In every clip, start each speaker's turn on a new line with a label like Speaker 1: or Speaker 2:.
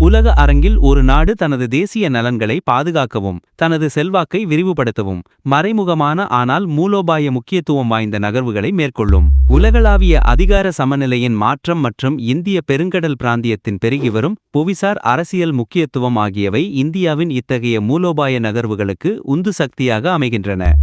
Speaker 1: உலக அரங்கில் ஒரு நாடு தனது தேசிய நலன்களை பாதுகாக்கவும் தனது செல்வாக்கை விரிவுபடுத்தவும் மறைமுகமான ஆனால் மூலோபாய முக்கியத்துவம் வாய்ந்த நகர்வுகளை மேற்கொள்ளும். உலகளாவிய அதிகார சமநிலையின் மாற்றம் மற்றும் இந்திய பெருங்கடல் பிராந்தியத்தின் பெருகிவரும் புவிசார் அரசியல் முக்கியத்துவம் ஆகியவை இந்தியாவின் இத்தகைய மூலோபாய நகர்வுகளுக்கு உந்து சக்தியாக அமைகின்றன.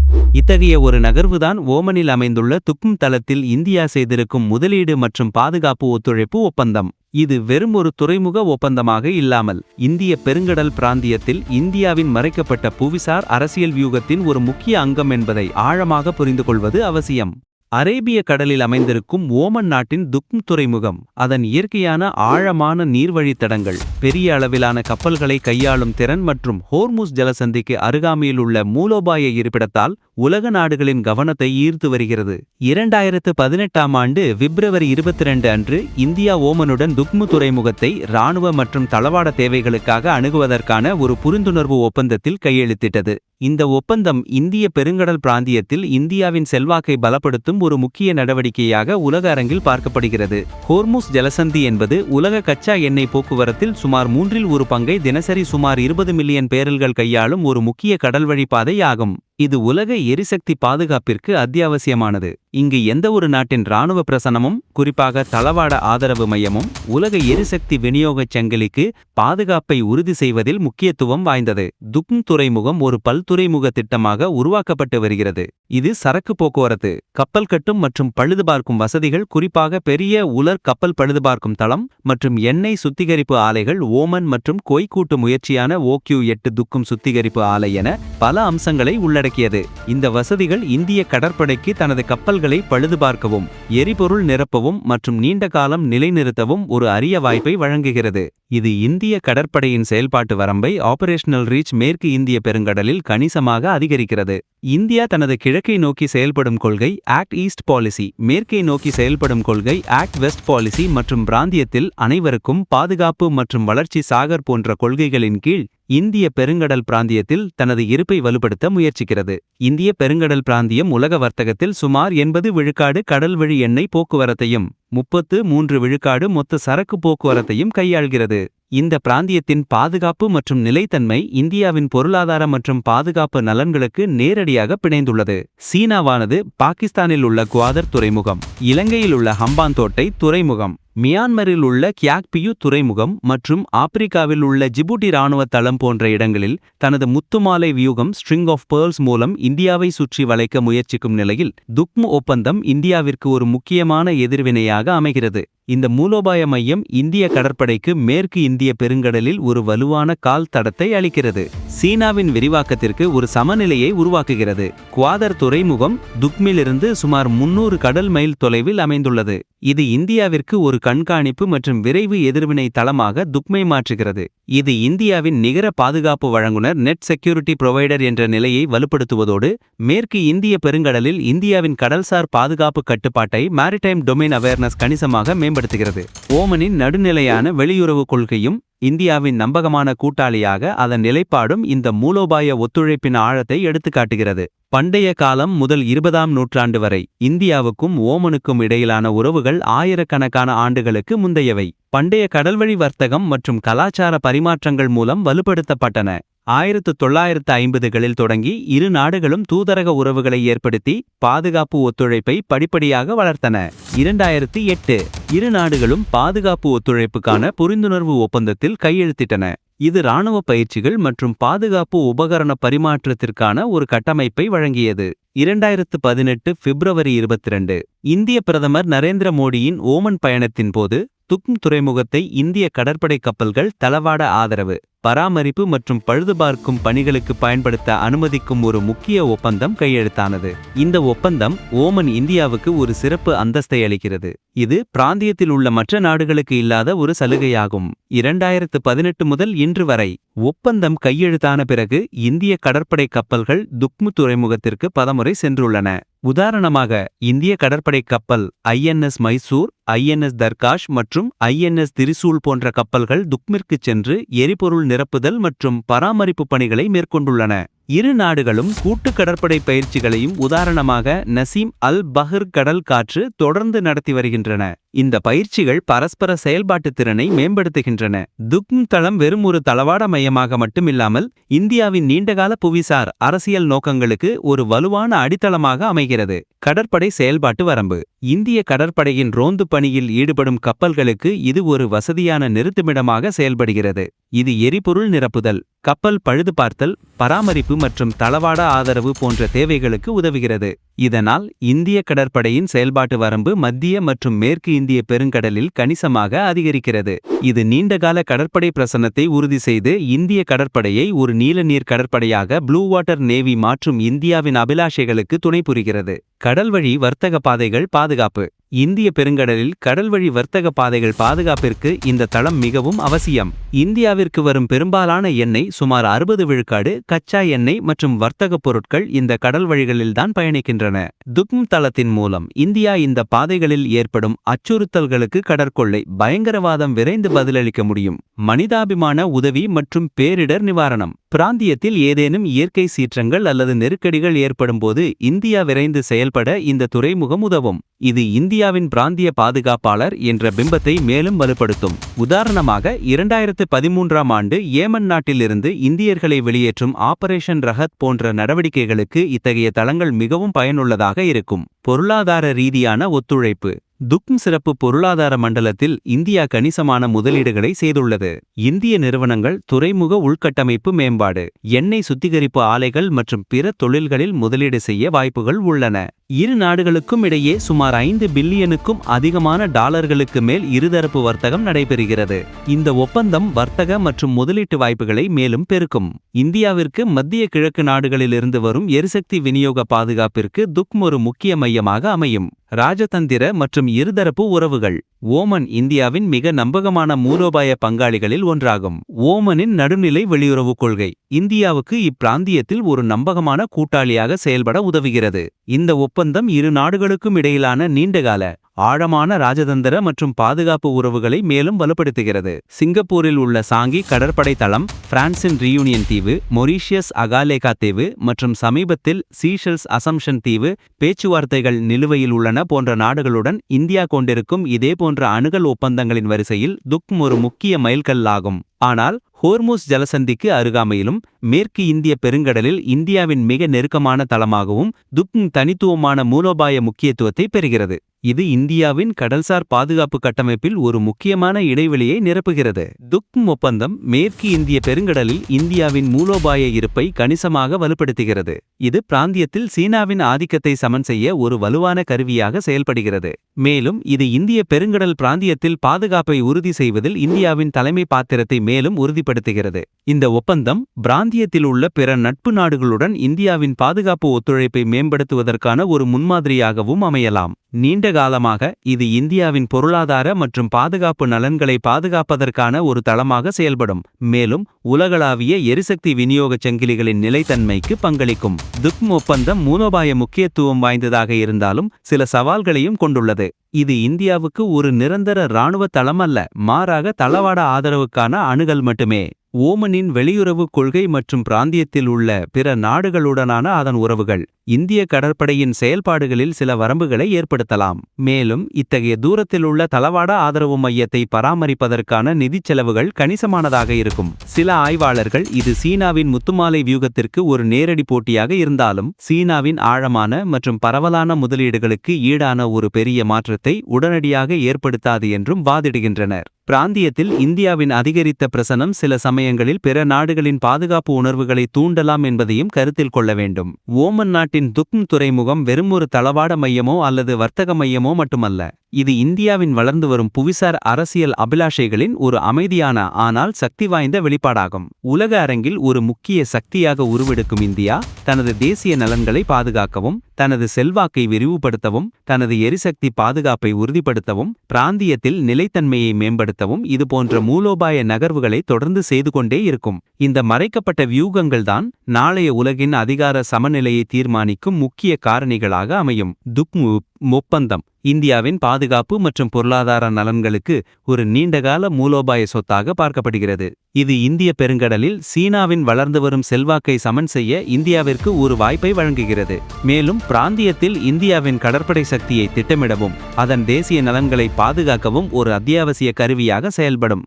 Speaker 1: இத்தகைய ஒரு நகர்வுதான் ஓமனில் அமைந்துள்ள துக்ம் தளத்தில் இந்தியா செய்திருக்கும் முதலீடு மற்றும் பாதுகாப்பு ஒத்துழைப்பு ஒப்பந்தம். இது வெறும் ஒரு துறைமுக ஒப்பந்தமாக இல்லாமல் இந்திய பெருங்கடல் பிராந்தியத்தில் இந்தியாவின் மறைக்கப்பட்ட புவிசார் அரசியல் வியூகத்தின் ஒரு முக்கிய அங்கம் என்பதை ஆழமாக புரிந்துகொள்வது அவசியம். அரேபிய கடலில் அமைந்திருக்கும் ஓமன் நாட்டின் துக்ம் துறைமுகம் அதன் இயற்கையான ஆழமான நீர்வழித்தடங்கள், பெரிய அளவிலான கப்பல்களை கையாளும் திறன் மற்றும் ஹோர்முஸ் ஜலசந்திக்கு அருகாமையில் உள்ள மூலோபாய இருப்பிடத்தால் உலக நாடுகளின் கவனத்தை ஈர்த்து வருகிறது. 2018ஆம் ஆண்டு பிப்ரவரி 22 அன்று இந்தியா ஓமனுடன் துக்மு துறைமுகத்தை இராணுவ மற்றும் தளவாட தேவைகளுக்காக அணுகுவதற்கான ஒரு புரிந்துணர்வு ஒப்பந்தத்தில் கையெழுத்திட்டது. இந்த ஒப்பந்தம் இந்திய பெருங்கடல் பிராந்தியத்தில் இந்தியாவின் செல்வாக்கை பலப்படுத்தும் ஒரு முக்கிய நடவடிக்கையாக உலக அரங்கில் பார்க்கப்படுகிறது. ஹோர்முஸ் ஜலசந்தி என்பது உலக கச்சா எண்ணெய் போக்குவரத்தில் சுமார் 1/3 பங்கை தினசரி சுமார் 20 மில்லியன் பேரல்கள் கையாளும் ஒரு முக்கிய கடல்வழி பாதை ஆகும். இது உலக எரிசக்தி பாதுகாப்பிற்கு அத்தியாவசியமானது. இங்கு எந்த ஒரு நாட்டின் இராணுவ பிரசனமும், குறிப்பாக தளவாட ஆதரவு மையமும் உலக எரிசக்தி விநியோகச் சங்கிலிக்கு பாதுகாப்பை உறுதி செய்வதில் முக்கியத்துவம் வாய்ந்தது. துக்ம் துறைமுகம் ஒரு பல்துறைமுக திட்டமாக உருவாக்கப்பட்டு வருகிறது. இது சரக்கு போக்குவரத்து, கப்பல் கட்டும் மற்றும் பழுதுபார்க்கும் வசதிகள், குறிப்பாக பெரிய உலர் கப்பல் பழுதுபார்க்கும் தளம் மற்றும் எண்ணெய் சுத்திகரிப்பு ஆலைகள், ஓமன் மற்றும் கொய் கூட்டு முயற்சியான OQ-8 துக்கும் சுத்திகரிப்பு ஆலை என பல அம்சங்களை உள்ளடக்கியது. இந்த வசதிகள் இந்திய கடற்படைக்கு தனது கப்பல்களை பழுதுபார்க்கவும், எரிபொருள் நிரப்பவும் மற்றும் நீண்ட காலம் நிலைநிறுத்தவும் ஒரு அரிய வாய்ப்பை வழங்குகிறது. இது இந்திய கடற்படையின் செயல்பாட்டு வரம்பை ஆபரேஷனல் ரீச் மேற்கு இந்திய பெருங்கடலில் கணிசமாக அதிகரிக்கிறது. இந்தியா தனது கிழக்கை நோக்கி செயல்படும் கொள்கை ஆக்ட் ஈஸ்ட் பாலிசி, மேற்கை நோக்கி செயல்படும் கொள்கை ஆக்ட் வெஸ்ட் பாலிசி மற்றும் பிராந்தியத்தில் அனைவருக்கும் பாதுகாப்பு மற்றும் வளர்ச்சி சாகர் போன்ற கொள்கைகளின் கீழ் இந்திய பெருங்கடல் பிராந்தியத்தில் தனது இருப்பை வலுப்படுத்த முயற்சிக்கிறது. இந்திய பெருங்கடல் பிராந்தியம் உலக வர்த்தகத்தில் சுமார் 80 விழுக்காடு கடல்வழி எண்ணெய் போக்குவரத்தையும் 33 விழுக்காடு மொத்த சரக்கு போக்குவரத்தையும் கையாள்கிறது. இந்த பிராந்தியத்தின் பாதுகாப்பு மற்றும் நிலைத்தன்மை இந்தியாவின் பொருளாதார மற்றும் பாதுகாப்பு நலன்களுக்கு நேரடியாக பிணைந்துள்ளது. சீனாவானது பாகிஸ்தானில் உள்ள குவாதர் துறைமுகம், இலங்கையில் உள்ள ஹம்பாந்தோட்டை துறைமுகம், மியான்மரில் உள்ள கியாக்பியு துறைமுகம் மற்றும் ஆப்பிரிக்காவில் உள்ள ஜிபூட்டி இராணுவ தளம் போன்ற இடங்களில் தனது முத்துமாலை வியூகம் ஸ்ட்ரிங் ஆஃப் பேர்ல்ஸ் மூலம் இந்தியாவை சுற்றி வளைக்க முயற்சிக்கும் நிலையில் துக்மு ஒப்பந்தம் இந்தியாவிற்கு ஒரு முக்கியமான எதிர்வினையாக அமைகிறது. இந்த மூலோபாய மையம் இந்திய கடற்படைக்கு மேற்கு இந்திய பெருங்கடலில் ஒரு வலுவான கால் தடத்தை அளிக்கிறது. சீனாவின் விரிவாக்கத்திற்கு ஒரு சமநிலையை உருவாக்குகிறது. குவாதர் துறைமுகம் துக்மிலிருந்து சுமார் 300 கடல் மைல் தொலைவில் அமைந்துள்ளது. இது இந்தியாவிற்கு ஒரு கண்காணிப்பு மற்றும் விரைவு எதிர்வினை தளமாக துக்மை மாற்றுகிறது. இது இந்தியாவின் நிகர பாதுகாப்பு வழங்குனர், நெட் செக்யூரிட்டி புரொவைடர் என்ற நிலையை வலுப்படுத்துவதோடு மேற்கு இந்திய பெருங்கடலில் இந்தியாவின் கடல்சார் பாதுகாப்பு கட்டுப்பாட்டை மேரிடைம் டொமைன் அவேர்னஸ் கணிசமாக மேம்படுத்துகிறது. ஓமனின் நடுநிலையான வெளியுறவு கொள்கையும் இந்தியாவின் நம்பகமான கூட்டாளியாக அதன் நிலைப்பாடும் இந்த மூலோபாய ஒத்துழைப்பின் ஆழத்தை எடுத்துக்காட்டுகிறது. பண்டைய காலம் முதல் 20ஆம் நூற்றாண்டு வரை இந்தியாவுக்கும் ஓமனுக்கும் இடையிலான உறவுகள் ஆயிரக்கணக்கான ஆண்டுகளுக்கு முந்தையவை. பண்டைய கடல்வழி வர்த்தகம் மற்றும் கலாச்சார பரிமாற்றங்கள் மூலம் வலுப்படுத்தப்பட்டன. 1950களில் தொடங்கி இரு நாடுகளும் தூதரக உறவுகளை ஏற்படுத்தி பாதுகாப்பு ஒத்துழைப்பை படிப்படியாக வளர்த்தன. 2008 இரு நாடுகளும் பாதுகாப்பு ஒத்துழைப்புக்கான புரிந்துணர்வு ஒப்பந்தத்தில் கையெழுத்திட்டன. இது இராணுவ பயிற்சிகள் மற்றும் பாதுகாப்பு உபகரண பரிமாற்றத்திற்கான ஒரு கட்டமைப்பை வழங்கியது. 2018 பிப்ரவரி 22 இந்திய பிரதமர் நரேந்திர மோடியின் ஓமன் பயணத்தின் போது துக்ம் துறைமுகத்தை இந்திய கடற்படை கப்பல்கள் தளவாட ஆதரவு, பராமரிப்பு மற்றும் பழுதுபார்க்கும் பணிகளுக்கு பயன்படுத்த அனுமதிக்கும் ஒரு முக்கிய ஒப்பந்தம் கையெழுத்தானது. இந்த ஒப்பந்தம் ஓமன் இந்தியாவுக்கு ஒரு சிறப்பு அந்தஸ்தை அளிக்கிறது. இது பிராந்தியத்தில் உள்ள மற்ற நாடுகளுக்கு இல்லாத ஒரு சலுகையாகும். 2018 முதல் இன்று வரை ஒப்பந்தம் கையெழுத்தான பிறகு இந்திய கடற்படை கப்பல்கள் துக்மு துறைமுகத்திற்கு பலமுறை சென்றுள்ளன. உதாரணமாக, இந்திய கடற்படை கப்பல் INS மைசூர், INS தர்காஷ் மற்றும் INS திரிசூல் போன்ற கப்பல்கள் துக்மிற்கு சென்று எரிபொருள் நிரப்புதல் மற்றும் பராமரிப்பு பணிகளை மேற்கொண்டுள்ளன. இரு நாடுகளும் கூட்டு கடற்படை பயிற்சிகளையும் உதாரணமாக நசீம் அல் பஹர் கடல் காற்று தொடர்ந்து நடத்தி வருகின்றன. இந்த பயிற்சிகள் பரஸ்பர செயல்பாட்டு திறனை மேம்படுத்துகின்றன. துக்ம் தளம் வெறும் ஒரு தளவாட மையமாக மட்டுமில்லாமல் இந்தியாவின் நீண்டகால புவிசார் அரசியல் நோக்கங்களுக்கு ஒரு வலுவான அடித்தளமாக அமைகிறது. கடற்படை செயல்பாட்டு வரம்பு. இந்திய கடற்படையின் ரோந்து பணியில் ஈடுபடும் கப்பல்களுக்கு இது ஒரு வசதியான நிறுத்துமிடமாக செயல்படுகிறது. இது எரிபொருள் நிரப்புதல், கப்பல் பழுது பார்த்தல், பராமரிப்பு மற்றும் தளவாட ஆதரவு போன்ற தேவைகளுக்கு உதவுகிறது. இதனால் இந்திய கடற்படையின் செயல்பாட்டு வரம்பு மத்திய மற்றும் மேற்கு இந்திய பெருங்கடலில் கணிசமாக அதிகரிக்கிறது. இது நீண்டகால கடற்படை பிரசன்னத்தை உறுதி செய்து இந்திய கடற்படையை ஒரு நீலநீர் கடற்படையாக ப்ளூ வாட்டர் நேவி மாற்றும் இந்தியாவின் அபிலாஷைகளுக்கு துணை புரிகிறது. கடல்வழி வர்த்தக பாதைகள் பாதுகாப்பு. இந்திய பெருங்கடலில் கடல்வழி வர்த்தக பாதைகள் பாதுகாப்பிற்கு இந்த தளம் மிகவும் அவசியம். இந்தியாவிற்கு வரும் பெரும்பாலான எண்ணெய், சுமார் 60 விழுக்காடு கச்சா எண்ணெய் மற்றும் வர்த்தகப் பொருட்கள் இந்த கடல் வழிகளில்தான் பயணிக்கின்றன. துக்ம் தளத்தின் மூலம் இந்தியா இந்த பாதைகளில் ஏற்படும் அச்சுறுத்தல்களுக்கு கடற்கொள்ளை, பயங்கரவாதம் விரைந்து பதிலளிக்க முடியும். மனிதாபிமான உதவி மற்றும் பேரிடர் நிவாரணம். பிராந்தியத்தில் ஏதேனும் இயற்கை சீற்றங்கள் அல்லது நெருக்கடிகள் ஏற்படும்போது இந்தியா விரைந்து செயல்பட இந்த துறைமுகம் உதவும். இது இந்தியாவின் பிராந்திய பாதுகாப்பாளர் என்ற பிம்பத்தை மேலும் வலுப்படுத்தும். உதாரணமாக 2013ஆம் ஆண்டு ஏமன் நாட்டிலிருந்து இந்தியர்களை வெளியேற்றும் ஆபரேஷன் ரஹத் போன்ற நடவடிக்கைகளுக்கு இத்தகைய தளங்கள் மிகவும் பயனுள்ளதாக இருக்கும். பொருளாதார ரீதியான ஒத்துழைப்பு. துக்ம் சிறப்பு பொருளாதார மண்டலத்தில் இந்தியா கணிசமான முதலீடுகளை செய்துள்ளது. இந்திய நிறுவனங்கள் துறைமுக உள்கட்டமைப்பு மேம்பாடு, எண்ணெய் சுத்திகரிப்பு ஆலைகள் மற்றும் பிற தொழில்களில் முதலீடு செய்ய வாய்ப்புகள் உள்ளன. இரு நாடுகளுக்கும் இடையே சுமார் 5 பில்லியனுக்கும் அதிகமான டாலர்களுக்கு மேல் இருதரப்பு வர்த்தகம் நடைபெறுகிறது. இந்த ஒப்பந்தம் வர்த்தக மற்றும் முதலீட்டு வாய்ப்புகளை மேலும் பெருக்கும். இந்தியாவிற்கு மத்திய கிழக்கு நாடுகளிலிருந்து வரும் எரிசக்தி விநியோக பாதுகாப்பிற்கு துக்ம் ஒரு முக்கிய மையமாக அமையும். ராஜதந்திர மற்றும் இருதரப்பு உறவுகள். ஓமன் இந்தியாவின் மிக நம்பகமான மூலோபாய பங்காளிகளில் ஒன்றாகும். ஓமனின் நடுநிலை வெளியுறவுக் கொள்கை இந்தியாவுக்கு இப்பிராந்தியத்தில் ஒரு நம்பகமான கூட்டாளியாக செயல்பட உதவுகிறது. இந்த ஒப்பந்தம் இரு நாடுகளுக்கும் இடையிலான நீண்டகால ஆழமான ராஜதந்திர மற்றும் பாதுகாப்பு உறவுகளை மேலும் வலுப்படுத்துகிறது. சிங்கப்பூரில் உள்ள சாங்கி கடற்படை தளம், பிரான்சின் ரியூனியன் தீவு, மொரீஷியஸ் அகாலேகா தீவு மற்றும் சமீபத்தில் சீஷெல்ஸ் அசம்ஷன் தீவு பேச்சுவார்த்தைகள் நிலுவையில் உள்ளன போன்ற நாடுகளுடன் இந்தியா கொண்டிருக்கும் இதேபோன்ற அணுகல் ஒப்பந்தங்களின் வரிசையில் துக்ம் ஒரு முக்கிய மைல்கல்லாகும். ஆனால் ஹோர்முஸ் ஜலசந்திக்கு அருகாமையிலும் மேற்கு இந்திய பெருங்கடலில் இந்தியாவின் மிக நெருக்கமான தளமாகவும் துக்ம் தனித்துவமான மூலோபாய முக்கியத்துவத்தை பெறுகிறது. இது இந்தியாவின் கடல்சார் பாதுகாப்பு கட்டமைப்பில் ஒரு முக்கியமான இடைவெளியை நிரப்புகிறது. துக்ம் ஒப்பந்தம் மேற்கு இந்திய பெருங்கடலில் இந்தியாவின் மூலோபாய இருப்பை கணிசமாக வலுப்படுத்துகிறது. இது பிராந்தியத்தில் சீனாவின் ஆதிக்கத்தை சமன் செய்ய ஒரு வலுவான கருவியாக செயல்படுகிறது. மேலும் இது இந்திய பெருங்கடல் பிராந்தியத்தில் பாதுகாப்பை உறுதி செய்வதில் இந்தியாவின் தலைமை பாத்திரத்தை மேலும் உறுதிப்படுத்துகிறது. இந்த ஒப்பந்தம் பிராந்தியத்தில் உள்ள பிற நட்பு நாடுகளுடன் இந்தியாவின் பாதுகாப்பு ஒத்துழைப்பை மேம்படுத்துவதற்கான ஒரு முன்மாதிரியாகவும் அமையலாம். நீண்ட காலமாக இது இந்தியாவின் பொருளாதார மற்றும் பாதுகாப்பு நலன்களை பாதுகாப்பதற்கான ஒரு தளமாக செயல்படும். மேலும் உலகளாவிய எரிசக்தி விநியோகச் சங்கிலிகளின் நிலைத்தன்மைக்கு பங்களிக்கும். துக்ம் ஒப்பந்தம் மூலோபாய முக்கியத்துவம் வாய்ந்ததாக இருந்தாலும் சில சவால்களையும் கொண்டுள்ளது. இது இந்தியாவுக்கு ஒரு நிரந்தர இராணுவ தளம் அல்ல, மாறாக தளவாட ஆதரவுக்கான அணுகல் மட்டுமே. ஓமனின் வெளியுறவு கொள்கை மற்றும் பிராந்தியத்தில் உள்ள பிற நாடுகளுடனான அதன் உறவுகள் இந்திய கடற்படையின் செயல்பாடுகளில் சில வரம்புகளை ஏற்படுத்தலாம். மேலும் இத்தகைய தூரத்தில் உள்ள தளவாட ஆதரவு மையத்தை பராமரிப்பதற்கான நிதிச் செலவுகள் கணிசமானதாக இருக்கும். சில ஆய்வாளர்கள் இது சீனாவின் முத்துமாலை வியூகத்திற்கு ஒரு நேரடி போட்டியாக இருந்தாலும் சீனாவின் ஆழமான மற்றும் பரவலான முதலீடுகளுக்கு ஈடான ஒரு பெரிய மாற்றத்தை உடனடியாக ஏற்படுத்தாது என்றும் வாதிடுகின்றனர். பிராந்தியத்தில் இந்தியாவின் அதிகரித்த பிரசனம் சில சமயங்களில் பிற நாடுகளின் பாதுகாப்பு உணர்வுகளை தூண்டலாம் என்பதையும் கருத்தில் கொள்ள வேண்டும். ஓமன் நாட்டின் துக்ம் துறைமுகம் வெறும் ஒரு தளவாட மையமோ அல்லது வர்த்தக மையமோ மட்டுமல்ல. இது இந்தியாவின் வளர்ந்து வரும் புவிசார் அரசியல் அபிலாஷைகளின் ஒரு அமைதியான ஆனால் சக்தி வாய்ந்த வெளிப்பாடாகும். உலக அரங்கில் ஒரு முக்கிய சக்தியாக உருவெடுக்கும் இந்தியா தனது தேசிய நலன்களை பாதுகாக்கவும், தனது செல்வாக்கை விரிவுபடுத்தவும், தனது எரிசக்தி பாதுகாப்பை உறுதிப்படுத்தவும், பிராந்தியத்தில் நிலைத்தன்மையை மேம்படுத்தவும் இதுபோன்ற மூலோபாய நகர்வுகளை தொடர்ந்து செய்து கொண்டே இருக்கும். இந்த மறைக்கப்பட்ட வியூகங்கள்தான் நாளைய உலகின் அதிகார சமநிலையை தீர்மானிக்கும் முக்கிய காரணிகளாக அமையும். துக்ம் ஒப்பந்தம் இந்தியாவின் பாதுகாப்பு மற்றும் பொருளாதார நலன்களுக்கு ஒரு நீண்டகால மூலோபாய சொத்தாக பார்க்கப்படுகிறது. இது இந்திய பெருங்கடலில் சீனாவின் வளர்ந்து வரும் செல்வாக்கை சமன் செய்ய இந்தியாவிற்கு ஒரு வாய்ப்பை வழங்குகிறது. மேலும் பிராந்தியத்தில் இந்தியாவின் கடற்படை சக்தியை திட்டமிடவும் அதன் தேசிய நலன்களை பாதுகாக்கவும் ஒரு அத்தியாவசிய கருவியாக செயல்படும்.